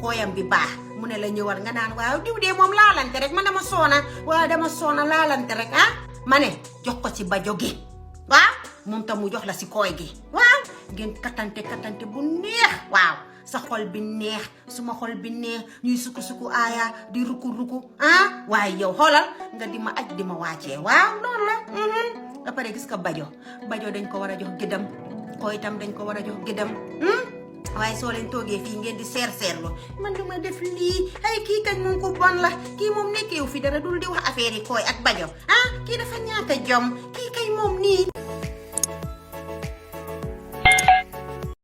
koyam bi baax mu ne la ñëwal nga naan waaw diw de moom laalante rek man dama soona waaw dama soona laalante rek ah ma ne jox ko ci bajo gi waaw moom tam mu jox la si kooy gi waaw ngeen katante bu neex waaw sa xol bi neex suma xol bi neex ñuy suku aaya di ruku ah waaye yow xoolal nga di ma aj di ma wàccee waaw noonu la ba pare gis ko bajo dañ ko war a jox gëddam kooy tam dañ ko war a jox gëddam waaye soo leen toogee fii ngeen di seerlu man du ma def lii ay kii kañ moom ko bon la kii moom nekkeewu fi dara dul di wax affaire yi kooy ak bajo ah kii dafa ñaata jom kii kay moom nii